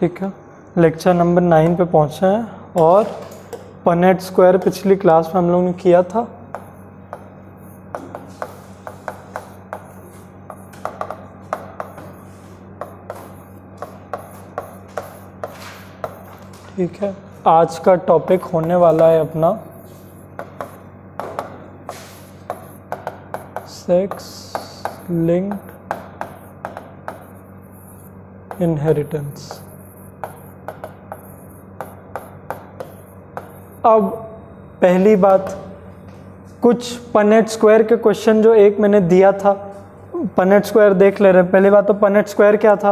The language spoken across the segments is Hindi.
ठीक है, लेक्चर नंबर 9 पे पहुँचे हैं और पनेट स्क्वायर पिछली क्लास में हम लोगों ने किया था। ठीक है, आज का टॉपिक होने वाला है अपना सेक्स लिंक्ड इनहेरिटेंस। अब पहली बात, कुछ पनेट स्क्वायर के क्वेश्चन जो एक मैंने दिया था, पनेट स्क्वायर देख ले रहे हैं। पहली बात तो पनेट स्क्वायर क्या था?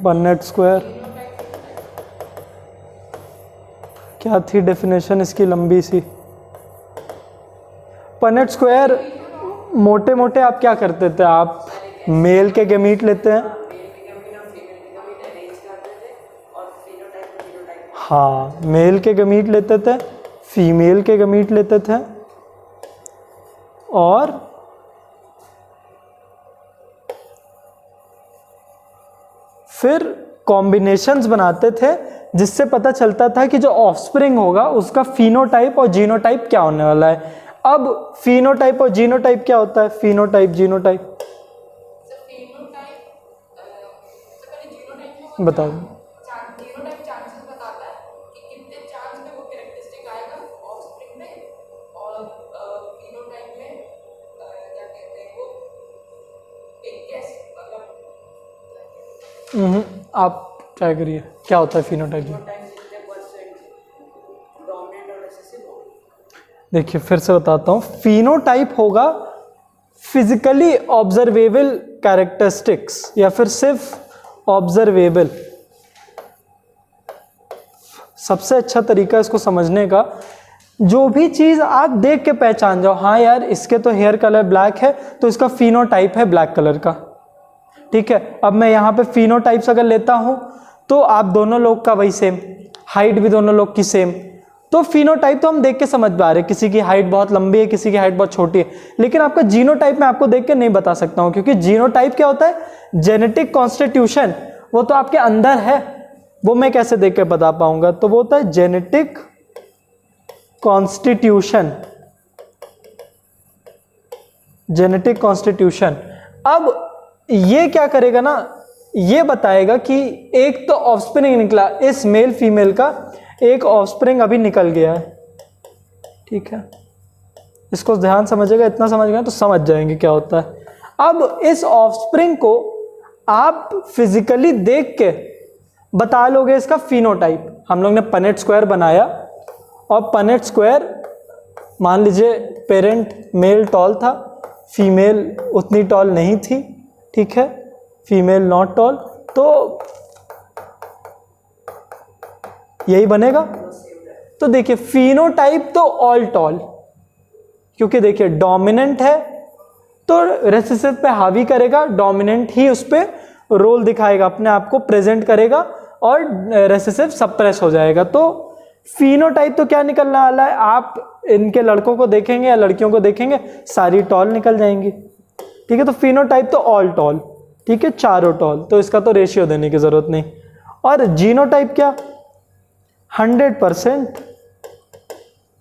पनेट स्क्वायर क्या थी डेफिनेशन इसकी लंबी सी? पनेट स्क्वायर मोटे मोटे आप क्या करते थे? आप मेल के गैमीट लेते हैं, हाँ मेल के गैमीट लेते थे, फीमेल के गैमीट लेते थे और फिर कॉम्बिनेशंस बनाते थे जिससे पता चलता था कि जो ऑफस्प्रिंग होगा उसका फिनोटाइप और जीनोटाइप क्या होने वाला है। अब फिनोटाइप और जीनोटाइप क्या होता है? फिनोटाइप जीनोटाइप बताओ। जीनोटाइप चांसेस बताता है कि कितने चांस में वो कैरेक्टरिस्टिक आएगा ऑफस्प्रिंग में, और फिनोटाइप में क्या कहते हैं वो एक गेस मतलब। आप ट्राई करिए, क्या होता है फिनोटाइप? देखिए फिर से बताता हूँ, फिनोटाइप होगा फिजिकली ऑब्जर्वेबल कैरेक्टरिस्टिक्स या फिर सिर्फ ऑब्जर्वेबल। सबसे अच्छा तरीका इसको समझने का, जो भी चीज आप देख के पहचान जाओ, हाँ यार इसके तो हेयर कलर ब्लैक है तो इसका फिनोटाइप है ब्लैक कलर का। ठीक है, अब मैं यहाँ पे फिनोटाइप्स अगर लेता हूँ तो आप दोनों लोग का वही सेम, हाइट भी दोनों लोग की सेम, तो फिनोटाइप तो हम देख के समझ पा रहे हैं, किसी की हाइट बहुत लंबी है, किसी की हाइट बहुत छोटी है। लेकिन आपका जीनोटाइप मैं आपको देख के नहीं बता सकता हूँ, क्योंकि जीनोटाइप क्या होता है? जेनेटिक कॉन्स्टिट्यूशन, वो तो आपके अंदर है, वो मैं कैसे देख के बता पाऊंगा? तो वो होता है जेनेटिक कॉन्स्टिट्यूशन, जेनेटिक कॉन्स्टिट्यूशन। अब ये क्या करेगा ना, ये बताएगा कि एक तो ऑफस्प्रिंग निकला, इस मेल फीमेल का एक ऑफस्प्रिंग अभी निकल गया है। ठीक है, इसको ध्यान समझिएगा, इतना समझ गए तो समझ जाएंगे क्या होता है। अब इस ऑफस्प्रिंग को आप फिजिकली देख के बता लोगे इसका फिनोटाइप। हम लोग ने पनेट स्क्वायर बनाया और पनेट स्क्वायर मान लीजिए पेरेंट मेल टॉल था, फीमेल उतनी टॉल नहीं थी, ठीक है, फीमेल नॉट टॉल, तो यही बनेगा। तो देखिए फिनोटाइप तो ऑल टॉल, क्योंकि देखिए डोमिनेंट है तो रेसेसिव पे हावी करेगा, डोमिनेंट ही उस पे रोल दिखाएगा, अपने आप को प्रेजेंट करेगा और रेसेसिव सप्रेस हो जाएगा। तो फिनोटाइप तो क्या निकलने वाला है? आप इनके लड़कों को देखेंगे या लड़कियों को देखेंगे, सारी टॉल निकल जाएंगी। ठीक है, तो फिनोटाइप तो ऑल टॉल, ठीक है, चारों टॉल, तो इसका तो रेशियो देने की जरूरत नहीं। और जीनोटाइप क्या? 100%।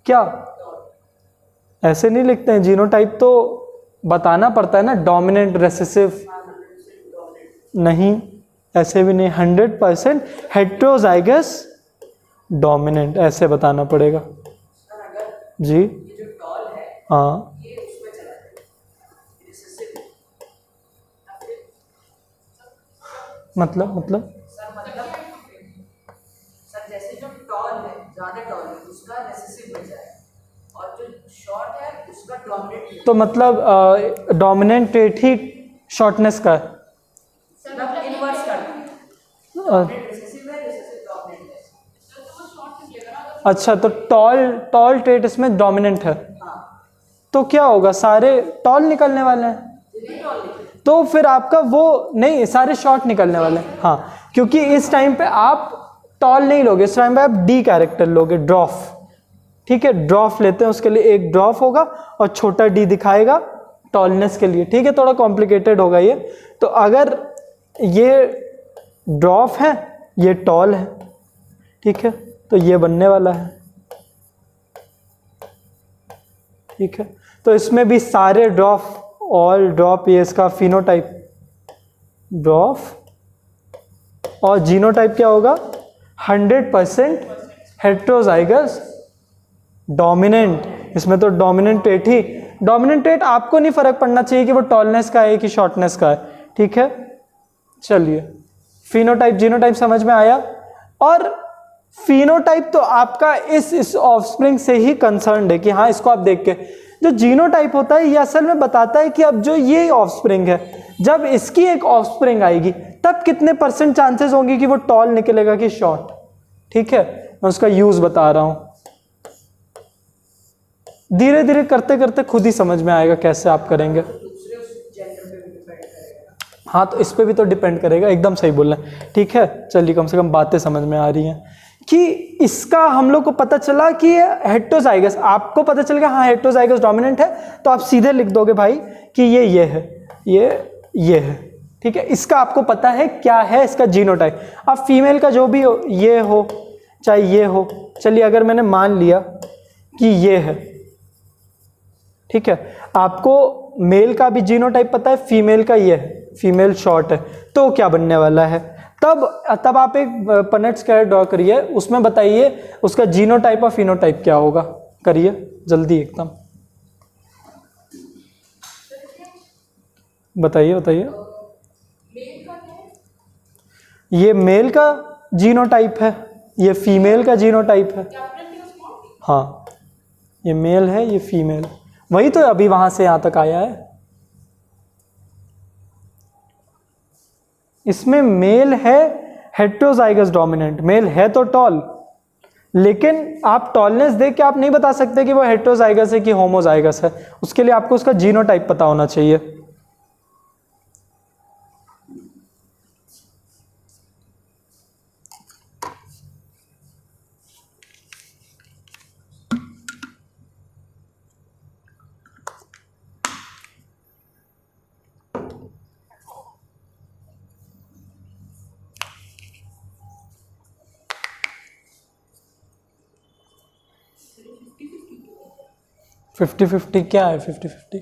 क्या ऐसे नहीं लिखते हैं? जीनोटाइप तो बताना पड़ता है ना, डोमिनेंट रेसेसिव नहीं, ऐसे भी नहीं, 100% हेटेरोजाइगस डोमिनेंट, ऐसे बताना पड़ेगा जी। हाँ मतलब सर जैसे जो टॉल है, ज्यादा टॉल है, उसका रेसेसिव में जाए, और जो शॉर्ट है उसका डोमिनेंट। तो मतलब डोमिनेंट ट्रेट ही शॉर्टनेस का है, मतलब इन्वर्स करना है, रेसेसिव है, रेसेसिव डोमिनेंट है, तो वो शॉर्ट निकलेगा। अच्छा, तो टॉल ट्रेट इसमें डोमिनेंट है, तो क्या होगा? सारे टॉल निकलने वाले हैं, तो फिर आपका वो नहीं, सारे शॉर्ट निकलने वाले हैं। हाँ, क्योंकि इस टाइम पे आप टॉल नहीं लोगे, इस टाइम पे आप डी कैरेक्टर लोगे, ड्रॉफ। ठीक है, ड्रॉफ लेते हैं, उसके लिए एक ड्रॉफ होगा और छोटा डी दिखाएगा, टॉलनेस के लिए, ठीक है, थोड़ा कॉम्प्लिकेटेड होगा ये। तो अगर ये ड्वार्फ है, ये टॉल है, ठीक है, तो ये बनने वाला है, ठीक है। तो इसमें भी सारे ड्वार्फ, ऑल ड्वार्फ, ये इसका फिनोटाइप ड्वार्फ, और जीनोटाइप क्या होगा, 100% हेट्रोजाइगस डोमिनेंट। इसमें तो डोमिनेंट ट्रेट ही, डोमिनेंट ट्रेट आपको नहीं फर्क पड़ना चाहिए कि वो टॉलनेस का है कि शॉर्टनेस का है, ठीक है। चलिए, फिनोटाइप जीनोटाइप समझ में आया। और फिनोटाइप तो आपका इस ऑफस्प्रिंग से ही कंसर्न्ड है कि हाँ, इसको आप देख के, जो जीनोटाइप होता है ये असल में बताता है कि अब जो ये ऑफस्प्रिंग है, जब इसकी एक ऑफस्प्रिंग आएगी तब कितने % चांसेस होंगे कि वो टॉल निकलेगा कि शॉर्ट, ठीक है। मैं उसका यूज बता रहा हूं, धीरे धीरे करते करते खुद ही समझ में आएगा कैसे आप करेंगे। हाँ, तो इस पे भी तो डिपेंड करेगा, एकदम सही बोल रहे हैं, ठीक है। चलिए, कम से कम बातें समझ में आ रही हैं कि इसका हम लोग को पता चला कि हेट्रोजाइगस, आपको पता चल गया हाँ हेट्रोजाइगस डोमिनेंट है, तो आप सीधे लिख दोगे भाई कि ये है, ये है, ठीक है। इसका आपको पता है क्या है इसका जीनोटाइप। अब फीमेल का जो भी हो, ये हो चाहे ये हो, चलिए अगर मैंने मान लिया कि ये है, ठीक है, आपको मेल का भी जीनोटाइप पता है, फीमेल का ये है, फीमेल शॉर्ट है, तो क्या बनने वाला है। तब आप एक पनेट स्क्वायर ड्रॉ करिए, उसमें बताइए उसका जीनोटाइप और फिनोटाइप क्या होगा, करिए जल्दी एकदम, बताइए। ये मेल का जीनोटाइप है, ये फीमेल का जीनोटाइप है। हाँ, ये मेल है, ये फीमेल, वही तो अभी वहां से यहां तक आया है। इसमें मेल है हेट्रोजाइगस डोमिनेंट, मेल है तो टॉल, लेकिन आप टॉलनेस देख के आप नहीं बता सकते कि वो हेट्रोजाइगस है कि होमोजाइगस है, उसके लिए आपको उसका जीनोटाइप पता होना चाहिए। फिफ्टी 50 क्या है 50-50?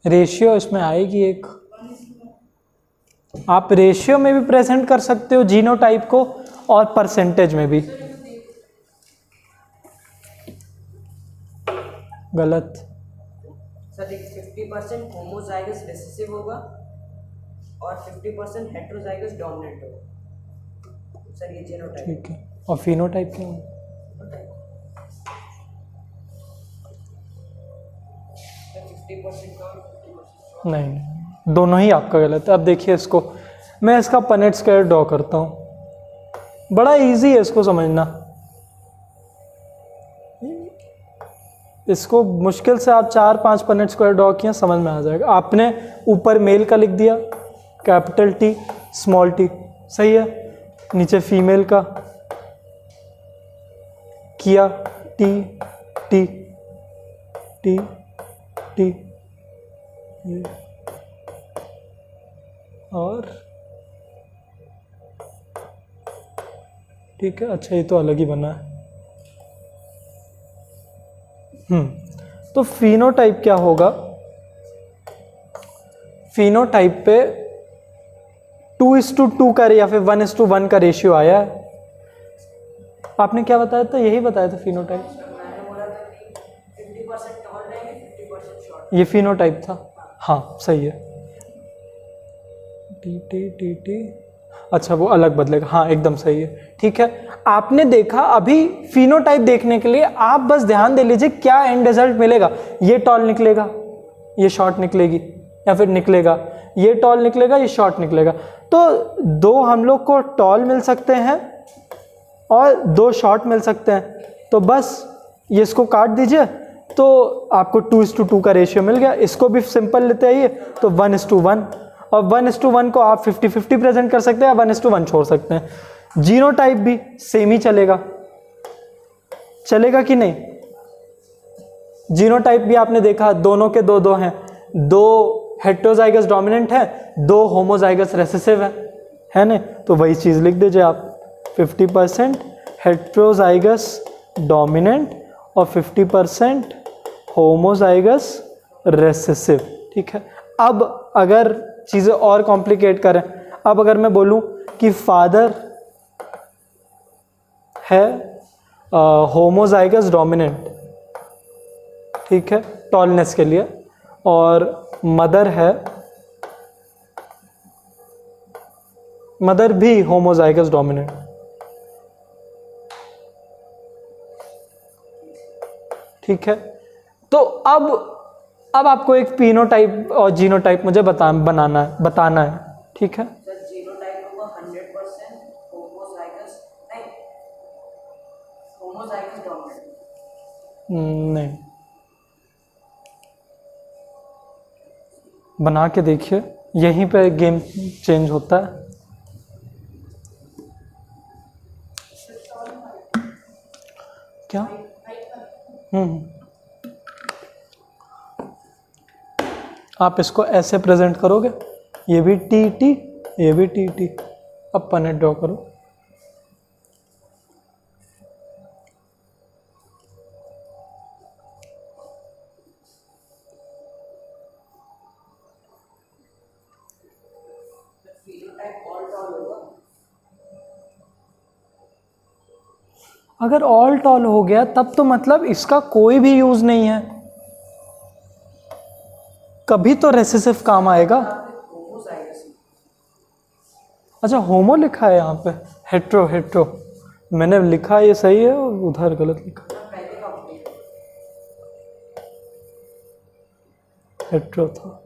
रेशियो इसमें आएगी एक, आप रेशियो में भी प्रेजेंट कर सकते हो जीनोटाइप को और परसेंटेज में भी। गलत सर, 50% होमोजाइगस रिसेसिव होगा और 50% हेट्रोजाइगस डोमिनेंट होगा सर, ये जीनोटाइप, ठीक है। और फिनोटाइप क्या है? 50% का 50% नहीं, दोनों ही आपका गलत है। अब देखिए इसको, मैं इसका पनेट स्क्वायर ड्रॉ करता हूँ, बड़ा इजी है इसको समझना। इसको मुश्किल से आप 4-5 पनेट स्क्वायर ड्रॉ किया, समझ में आ जाएगा। आपने ऊपर मेल का लिख दिया, कैपिटल T स्मॉल t, सही है, नीचे फीमेल का किया T T T T, और ठीक है, अच्छा ये तो अलग ही बना है। तो फिनोटाइप क्या होगा, फिनोटाइप पे 2:2 का या फिर 1:1 का रेशियो आया है। आपने क्या बताया था, यही बताया था फिनोटाइप, मैंने बोला था कि 50% टॉल रहेंगे, 50% शॉर्ट। ये फिनोटाइप था, हाँ सही है। टी टी टी टी, अच्छा वो अलग बदलेगा, हाँ एकदम सही है, ठीक है। आपने देखा, अभी फिनोटाइप देखने के लिए आप बस ध्यान दे लीजिए क्या एंड रिजल्ट मिलेगा। ये टॉल निकलेगा, ये शॉर्ट निकलेगी, या फिर निकलेगा ये टॉल निकलेगा, ये शॉर्ट निकलेगा। तो 2 हम लोग को टॉल मिल सकते हैं और 2 शॉर्ट मिल सकते हैं, तो बस ये इसको काट दीजिए तो आपको 2:2 का रेशियो मिल गया। इसको भी सिंपल लेते आइए तो 1:1, और 1:1 को आप 50-50 प्रेजेंट कर सकते हैं, 1:1 छोड़ सकते हैं। जीनोटाइप भी सेम ही चलेगा कि नहीं, जीनोटाइप भी आपने देखा, दोनों के दो दो हैं, दो हेट्रोजाइगस डोमिनेंट है, दो होमोजाइगस रेसेसिव है ना। तो वही चीज़ लिख दीजिए आप, 50% हेट्रोजाइगस डोमिनेंट और 50% होमोजाइगस रेसेसिव, ठीक है। अब अगर चीज़ें और कॉम्प्लिकेट करें, अब अगर मैं बोलूं कि फादर है होमोजाइगस डोमिनेंट, ठीक है, टॉलनेस के लिए, और मदर भी होमोजाइगस डोमिनेंट, ठीक है। तो अब आपको एक पीनोटाइप और जीनोटाइप मुझे बताना है, ठीक है। सर जीनोटाइप होगा 100% होमोजाइगस, नहीं होमोजाइगस डोमिनेंट। नहीं, बना के देखिए, यहीं पे गेम चेंज होता है। क्या? आप इसको ऐसे प्रेजेंट करोगे, ये भी टी टी, ये भी टी टी। अब पनेट ड्रॉ करो। फिनोटाइप ऑल टॉल होगा। अगर ऑल टॉल हो गया तब तो मतलब इसका कोई भी यूज नहीं है, कभी तो रेसेसिव काम आएगा। होमोजाइगस अच्छा, होमो लिखा है यहाँ पे, हेट्रो मैंने लिखा ये सही है और उधर गलत लिखा, पहले का अपडेट। हेट्रो था,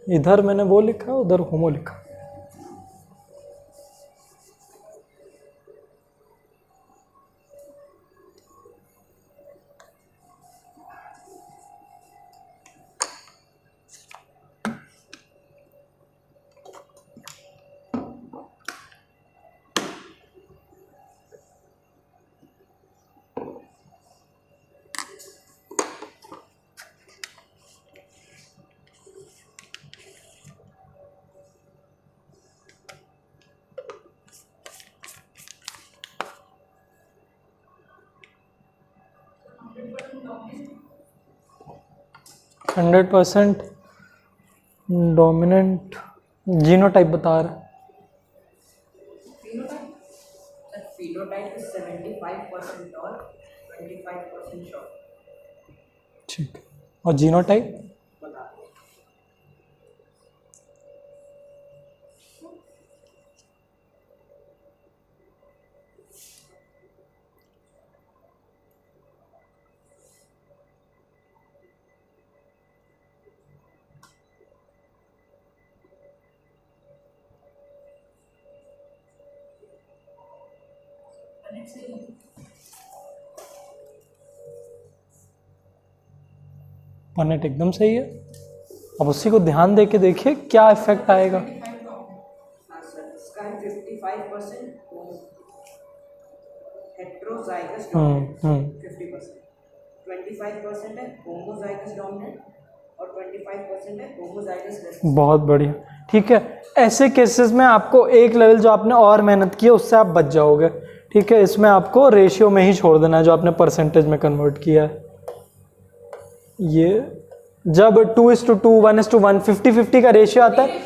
इधर मैंने वो लिखा, उधर होमो लिखा। हंड्रेड परसेंट डोमिनेंट जीनोटाइप बता रहा है। Phenotype is 75% tall, 25% short. ठीक है, और जीनोटाइप? बता दो। पनेट एकदम सही है। अब उसी को ध्यान दे के देखिए क्या इफेक्ट आएगा। हाँ सर, इसका है 55% हेट्रोजाइगस डोमिनेंट, 50%, 25% है होमोजाइगस डोमिनेंट और 25% है होमोजाइगस रेसेसिव। बहुत बढ़िया, ठीक है। ऐसे केसेस में आपको एक लेवल जो आपने और मेहनत की है उससे आप बच जाओगे, ठीक है। इसमें आपको रेशियो में ही छोड़ देना है जो आपने परसेंटेज में कन्वर्ट किया है। ये जब 2:2, 1:1, 50-50 का रेशियो आता है,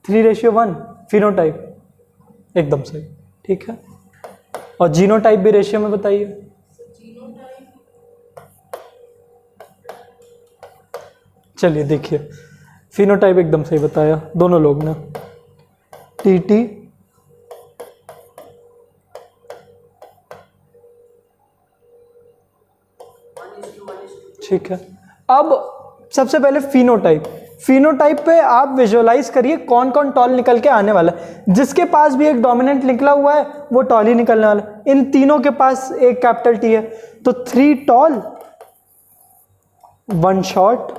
3:1 फिनोटाइप एकदम सही, ठीक है। और जीनोटाइप भी रेशियो में बताइए। चलिए देखिए, फिनोटाइप एकदम सही बताया दोनों लोग ने, टी ठीक है। अब सबसे पहले फिनोटाइप पे आप विजुअलाइज करिए कौन कौन टॉल निकल के आने वाला है। जिसके पास भी एक डोमिनेंट निकला हुआ है वो टॉल ही निकलने वाला है। इन तीनों के पास एक कैपिटल टी है, तो 3 टॉल 1 शॉर्ट,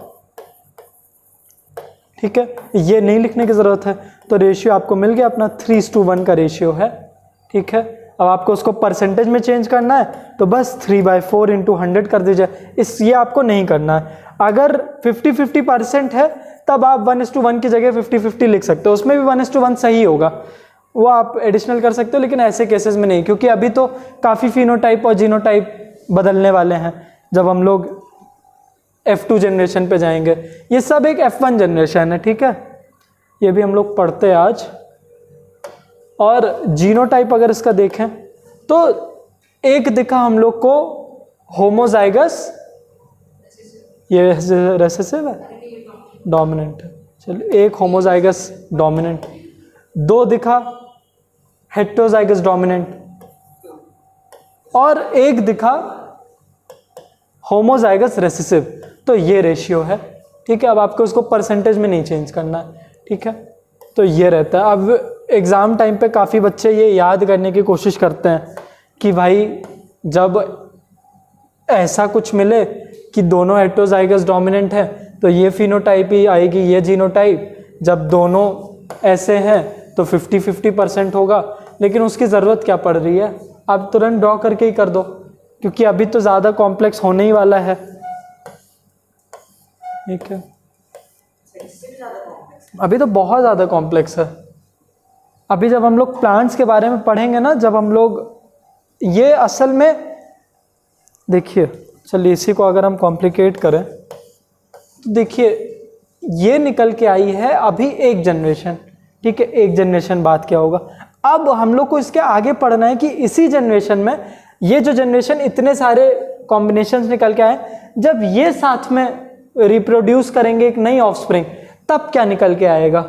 ठीक है। ये नहीं लिखने की जरूरत है, तो रेशियो आपको मिल गया अपना 3:1 का रेशियो है, ठीक है। अब आपको उसको परसेंटेज में चेंज करना है तो बस 3/4 इंटू 100 कर दीजिए। ये आपको नहीं करना है। अगर 50-50% है तब आप 1:1 की जगह 50-50 लिख सकते हो, उसमें भी 1:1 सही होगा, वो आप एडिशनल कर सकते हो। लेकिन ऐसे केसेस में नहीं, क्योंकि अभी तो काफ़ी फिनोटाइप और जीनोटाइप बदलने वाले हैं जब हम लोग F2 जनरेशन पे जाएंगे। ये सब एक F1 जनरेशन है, ठीक है, ये भी हम लोग पढ़ते हैं आज। और जीनोटाइप अगर इसका देखें तो एक दिखा हम लोग को होमोजाइगस, ये रेसेसिव है, डोमिनेंट है, चलिए एक होमोजाइगस डोमिनेंट। 2 दिखा हेटेरोजाइगस डोमिनेंट, और एक दिखा होमोजाइगस रेसेसिव। तो ये रेशियो है, ठीक है। अब आपको उसको परसेंटेज में नहीं चेंज करना है, ठीक है। तो ये रहता है। अब एग्ज़ाम टाइम पे काफ़ी बच्चे ये याद करने की कोशिश करते हैं कि भाई जब ऐसा कुछ मिले कि दोनों हेटेरोजाइगस डोमिनेंट है तो ये फिनोटाइप ही आएगी, ये जीनोटाइप। जब दोनों ऐसे हैं तो 50-50% होगा। लेकिन उसकी ज़रूरत क्या पड़ रही है, आप तुरंत ड्रॉ करके ही कर दो, क्योंकि अभी तो ज़्यादा कॉम्प्लेक्स होने ही वाला है, ठीक है। अभी तो बहुत ज़्यादा कॉम्प्लेक्स है। अभी जब हम लोग प्लांट्स के बारे में पढ़ेंगे ना, जब हम लोग ये असल में देखिए, चलिए इसी को अगर हम कॉम्प्लिकेट करें तो देखिए ये निकल के आई है अभी एक जनरेशन, ठीक है। एक जनरेशन बाद क्या होगा, अब हम लोग को इसके आगे पढ़ना है कि इसी जनरेशन में ये जो जनरेशन इतने सारे कॉम्बिनेशंस निकल के आए, जब ये साथ में रिप्रोड्यूस करेंगे एक नई ऑफस्प्रिंग, तब क्या निकल के आएगा।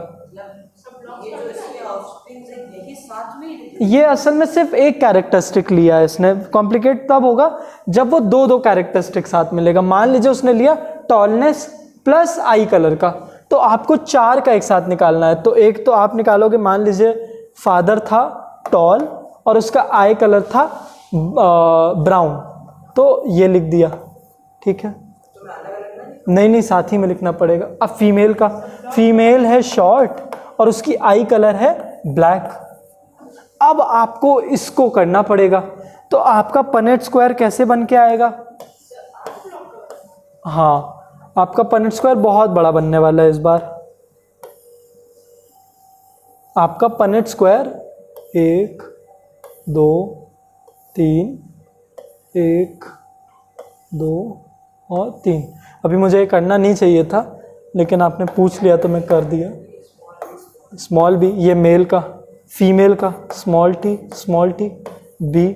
ये असल में सिर्फ एक कैरेक्टरिस्टिक लिया है इसने। कॉम्प्लिकेट तब होगा जब वो दो कैरेक्टरिस्टिक साथ मिलेगा। मान लीजिए उसने लिया टॉलनेस प्लस आई कलर का, तो आपको 4 का एक साथ निकालना है। तो एक तो आप निकालोगे, मान लीजिए फादर था टॉल और उसका आई कलर था ब्राउन, तो ये लिख दिया, ठीक है। नहीं, साथ ही में लिखना पड़ेगा। अब फीमेल का, फीमेल है शॉर्ट और उसकी आई कलर है ब्लैक। अब आपको इसको करना पड़ेगा। तो आपका पनेट स्क्वायर कैसे बन के आएगा, हाँ आपका पनेट स्क्वायर बहुत बड़ा बनने वाला है इस बार। आपका पनेट स्क्वायर 1 2 3 1 2 और 3। अभी मुझे ये करना नहीं चाहिए था, लेकिन आपने पूछ लिया तो मैं कर दिया। स्मॉल बी, ये मेल का, फीमेल का स्मॉल टी बी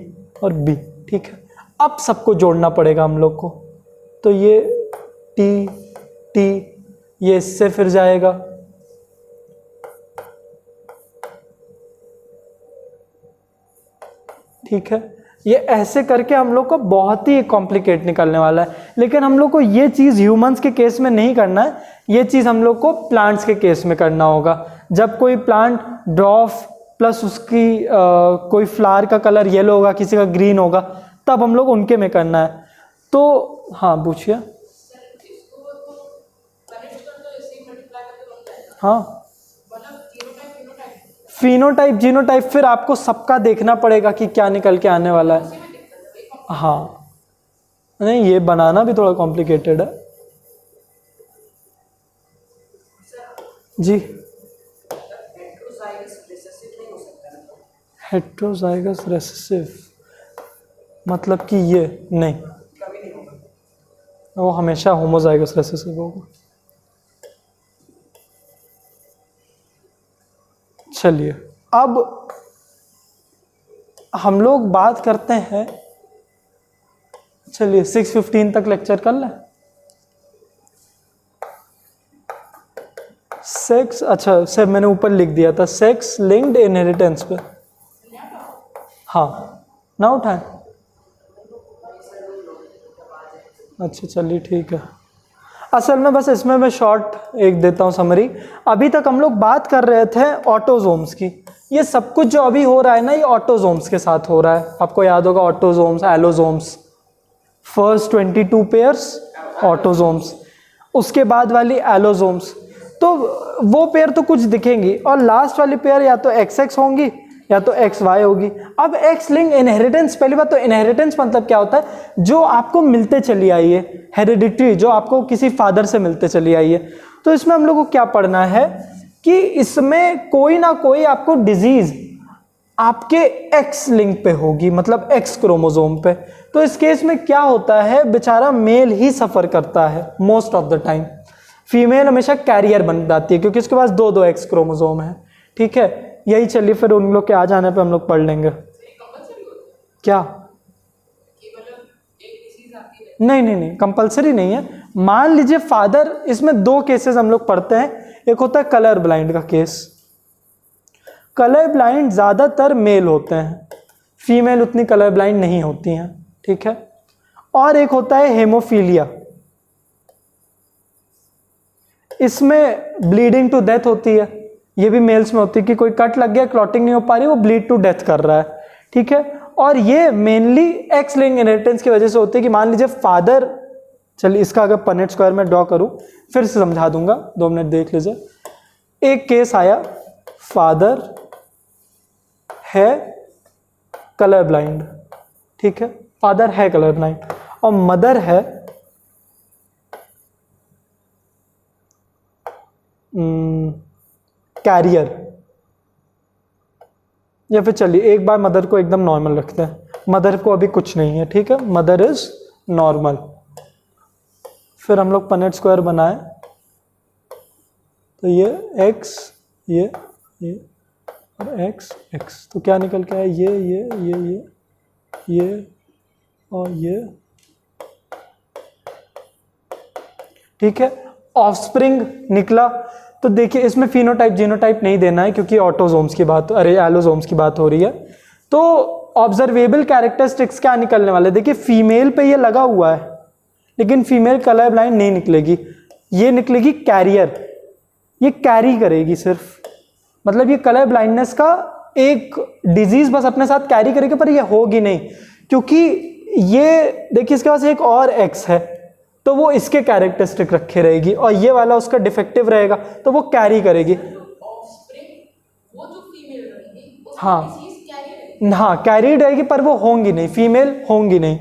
और बी, ठीक है। अब सबको जोड़ना पड़ेगा हम लोग को। तो ये टी ये इससे फिर जाएगा, ठीक है। ये ऐसे करके हम लोग को बहुत ही कॉम्प्लिकेट निकलने वाला है। लेकिन हम लोग को ये चीज़ ह्यूमंस के केस में नहीं करना है, ये चीज़ हम लोग को प्लांट्स के केस में करना होगा। जब कोई प्लांट ड्रॉफ प्लस उसकी कोई फ्लावर का कलर येलो होगा, किसी का ग्रीन होगा, तब हम लोग उनके में करना है। तो हाँ पूछिए। हाँ फिनोटाइप जीनोटाइप फिर आपको सबका देखना पड़ेगा कि क्या निकल के आने वाला है। हाँ नहीं, ये बनाना भी थोड़ा कॉम्प्लिकेटेड है जी। हेटेरोजाइगस रेसेसिव मतलब कि ये नहीं, वो हमेशा होमोजाइगस रेसेसिव होगा। चलिए अब हम लोग बात करते हैं, चलिए 6:15 तक लेक्चर कर लें। सेक्स, अच्छा सर मैंने ऊपर लिख दिया था सेक्स लिंक्ड इनहेरिटेंस पे, हाँ ना उठाएं। अच्छा चलिए ठीक है। असल में बस इसमें मैं शॉर्ट एक देता हूँ समरी। अभी तक हम लोग बात कर रहे थे ऑटोजोम्स की। ये सब कुछ जो अभी हो रहा है ना, ये ऑटोजोम्स के साथ हो रहा है। आपको याद होगा ऑटोजोम्स, एलोजोम्स, फर्स्ट 22 पेयर्स ऑटोजोम्स, उसके बाद वाली एलोजोम्स। तो वो पेयर तो कुछ दिखेंगी और लास्ट वाली पेयर या तो XX होंगी या तो एक्स वाई होगी। अब एक्स लिंक इनहेरिटेंस, पहली बात तो इनहेरिटेंस मतलब क्या होता है, जो आपको मिलते चली आई है, हेरिडिटरी, जो आपको किसी फादर से मिलते चली आई है। तो इसमें हम लोग को क्या पढ़ना है कि इसमें कोई ना कोई आपको डिजीज आपके एक्स लिंक पे होगी, मतलब एक्स क्रोमोसोम पे। तो इस केस में क्या होता है, बेचारा मेल ही सफ़र करता है most of the time, female हमेशा कैरियर बन जाती है क्योंकि उसके पास दो दो एक्स क्रोमोसोम है। ठीक है, यही चलिए फिर उन लोग के आ जाने पे हम लोग पढ़ लेंगे। क्या? नहीं नहीं नहीं, कंपलसरी नहीं है। मान लीजिए फादर, इसमें दो केसेस हम लोग पढ़ते हैं। एक होता है कलर ब्लाइंड का केस। कलर ब्लाइंड ज़्यादातर मेल होते हैं, फीमेल उतनी कलर ब्लाइंड नहीं होती हैं। ठीक है, और एक होता है हेमोफीलिया। इसमें ब्लीडिंग टू डेथ होती है, ये भी मेल्स में होती है कि कोई कट लग गया, क्लॉटिंग नहीं हो पा रही, वो ब्लीड टू डेथ कर रहा है। ठीक है, और ये मेनली एक्स लिंक इनहेरिटेंस की वजह से होती है कि मान लीजिए फादर, चलिए इसका अगर पनेट स्क्वायर में ड्रॉ करूं, फिर से समझा दूंगा, 2 मिनट देख लीजिए। एक केस आया, फादर है कलर ब्लाइंड। ठीक है, फादर है कलर ब्लाइंड और मदर है कैरियर। या फिर चलिए एक बार मदर को एकदम नॉर्मल रखते हैं, मदर को अभी कुछ नहीं है। ठीक है, मदर इज नॉर्मल। फिर हम लोग पनेट स्क्वायर बनाए तो ये एक्स, ये और एक्स एक्स, तो क्या निकल के आया, ये और ये। ठीक है, ऑफस्प्रिंग निकला। तो देखिए इसमें फिनोटाइप जीनोटाइप नहीं देना है क्योंकि ऑटोजोम्स की बात, एलोजोम्स की बात हो रही है। तो ऑब्जर्वेबल कैरेक्टरिस्टिक्स क्या निकलने वाले, देखिए फीमेल पे ये लगा हुआ है लेकिन फीमेल कलर ब्लाइंड नहीं निकलेगी, ये निकलेगी कैरियर, ये कैरी करेगी सिर्फ, मतलब ये कलर ब्लाइंडनेस का एक डिजीज बस अपने साथ कैरी करेगी, पर ये होगी नहीं क्योंकि ये देखिए इसके पास एक और एक्स है तो वो इसके कैरेक्टरिस्टिक रखे रहेगी और ये वाला उसका डिफेक्टिव रहेगा तो वो कैरी करेगी। वो जो फीमेल रहेगी हाँ कैरी रहेगी, पर वो होंगी नहीं, फीमेल होंगी नहीं।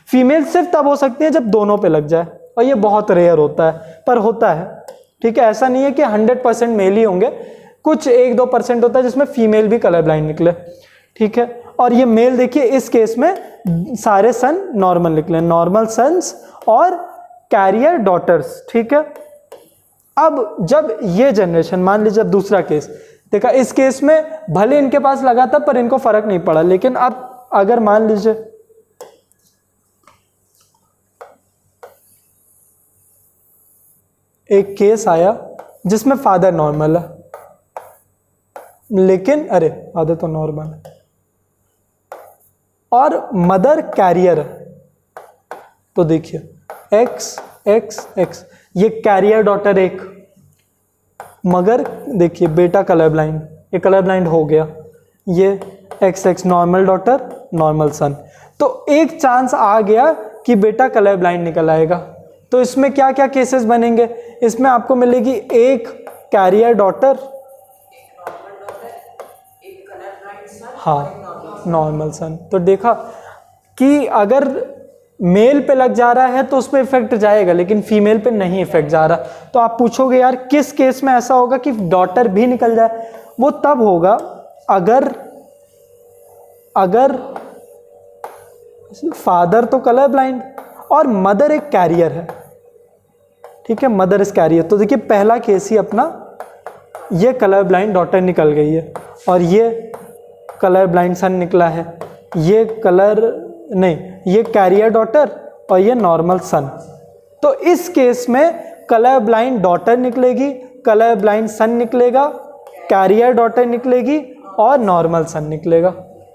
फीमेल सिर्फ तब हो सकती है जब दोनों पे लग जाए और ये बहुत रेयर होता है, पर होता है। ठीक है, ऐसा नहीं है कि 100% मेल ही होंगे, कुछ 1-2% होता है जिसमें फीमेल भी कलर ब्लाइंड निकले। ठीक है, और ये मेल देखिए इस केस में सारे सन नॉर्मल निकले, नॉर्मल सन्स और कैरियर डॉटर्स। ठीक है, अब जब ये जनरेशन, मान लीजिए अब दूसरा केस देखा, इस केस में भले इनके पास लगा था पर इनको फर्क नहीं पड़ा, लेकिन अब अगर मान लीजिए एक केस आया जिसमें फादर नॉर्मल है, लेकिन अरे फादर तो नॉर्मल है और मदर कैरियर है, तो देखिए एक्स एक्स एक्स, ये कैरियर डॉटर एक, मगर देखिए बेटा कलर ब्लाइंड, ये कलर ब्लाइंड हो गया, ये x x normal daughter normal सन, तो एक चांस आ गया कि बेटा कलर ब्लाइंड निकल आएगा। तो इसमें क्या क्या केसेस बनेंगे, इसमें आपको मिलेगी एक कैरियर डॉटर, हाँ नॉर्मल सन। तो देखा कि अगर मेल पे लग जा रहा है तो उस पर इफेक्ट जाएगा लेकिन फीमेल पे नहीं इफेक्ट जा रहा। तो आप पूछोगे यार किस केस में ऐसा होगा कि डॉटर भी निकल जाए, वो तब होगा अगर फादर तो कलर ब्लाइंड और मदर एक कैरियर है। ठीक है, मदर इज कैरियर। तो देखिए पहला केस ही अपना, ये कलर ब्लाइंड डॉटर निकल गई है और ये कलर ब्लाइंड सन निकला है, ये ये कैरियर डॉटर और ये नॉर्मल सन। तो इस केस में कलर ब्लाइंड डॉटर निकलेगी, कलर ब्लाइंड सन निकलेगा, कैरियर डॉटर निकलेगी और नॉर्मल सन निकलेगा।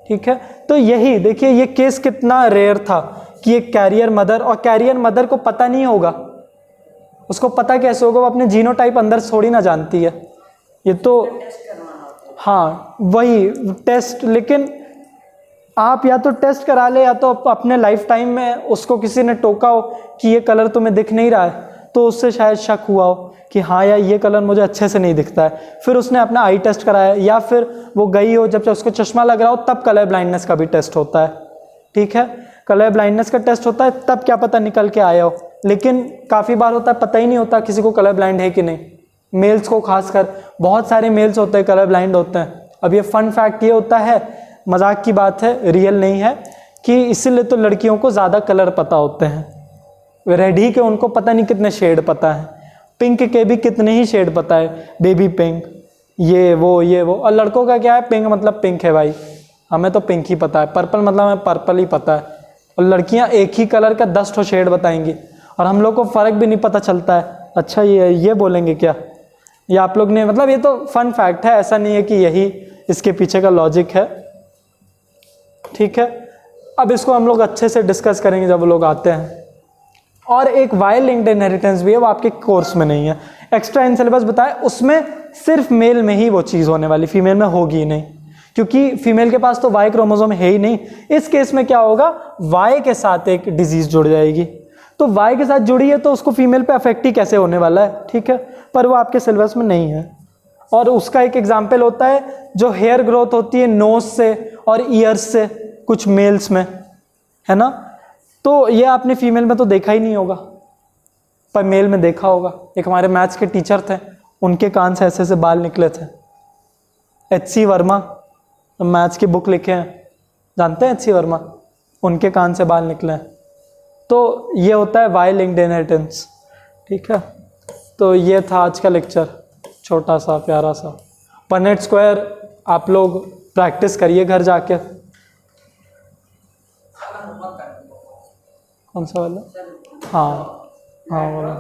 ठीक है, तो यही देखिए ये केस कितना रेयर था कि एक कैरियर मदर, और कैरियर मदर को पता नहीं होगा, उसको पता कैसे होगा, वो अपने जीनोटाइप अंदर थोड़ी ना जानती है, ये तो हाँ वही टेस्ट। लेकिन आप या तो टेस्ट करा ले या तो अपने लाइफ टाइम में उसको किसी ने टोका हो कि ये कलर तुम्हें दिख नहीं रहा है तो उससे शायद शक हुआ हो कि हाँ यार ये कलर मुझे अच्छे से नहीं दिखता है, फिर उसने अपना आई टेस्ट कराया, या फिर वो गई हो जब उसको चश्मा लग रहा हो तब कलर ब्लाइंडनेस का भी टेस्ट होता है। ठीक है, कलर ब्लाइंडनेस का टेस्ट होता है, तब क्या पता निकल के आया हो। लेकिन काफ़ी बार होता है पता ही नहीं होता किसी को कलर ब्लाइंड है कि नहीं, मेल्स को खासकर, बहुत सारे मेल्स होते हैं कलर ब्लाइंड होते हैं। अब ये फन फैक्ट ये होता है, मजाक की बात है, रियल नहीं है, कि इसीलिए तो लड़कियों को ज़्यादा कलर पता होते हैं। रेड ही के उनको पता नहीं कितने शेड पता है, पिंक के भी कितने ही शेड पता है, बेबी पिंक, ये वो। और लड़कों का क्या है, पिंक मतलब पिंक है भाई, हमें तो पिंक ही पता है, पर्पल मतलब हमें पर्पल ही पता है। और लड़कियां एक ही कलर का 10 ठो शेड बताएंगी और हम लोग को फ़र्क भी नहीं पता चलता है। अच्छा ये बोलेंगे क्या, ये आप लोग ने, मतलब ये तो फन फैक्ट है, ऐसा नहीं है कि यही इसके पीछे का लॉजिक है। ठीक है, अब इसको हम लोग अच्छे से डिस्कस करेंगे जब वो लोग आते हैं। और एक वाई लिंक्ड इनहेरिटेंस भी है, वो आपके कोर्स में नहीं है, एक्स्ट्रा इन सिलेबस बताए, उसमें सिर्फ मेल में ही वो चीज़ होने वाली, फीमेल में होगी ही नहीं, क्योंकि फीमेल के पास तो वाई क्रोमोसोम है ही नहीं। इस केस में क्या होगा, वाई के साथ एक डिजीज जुड़ जाएगी, तो वाई के साथ जुड़ी है तो उसको फीमेल पे अफेक्ट ही कैसे होने वाला है। ठीक है, पर वो आपके सिलेबस में नहीं है। और उसका एक एग्जाम्पल होता है जो हेयर ग्रोथ होती है नोज से और ईयर्स से कुछ मेल्स में, है ना, तो ये आपने फीमेल में तो देखा ही नहीं होगा, पर मेल में देखा होगा। एक हमारे मैथ्स के टीचर थे, उनके कान से ऐसे ऐसे बाल निकले थे, HC वर्मा, मैथ्स की बुक लिखे हैं, जानते हैं HC वर्मा, उनके कान से बाल निकले हैं। तो ये होता है वाई लिंक्ड इनहेरिटेंस। ठीक है, तो ये था आज का लेक्चर, छोटा सा प्यारा सा। पनेट स्क्वायर आप लोग प्रैक्टिस करिए घर जाके। कौन सा वाला? हाँ हाँ वाला।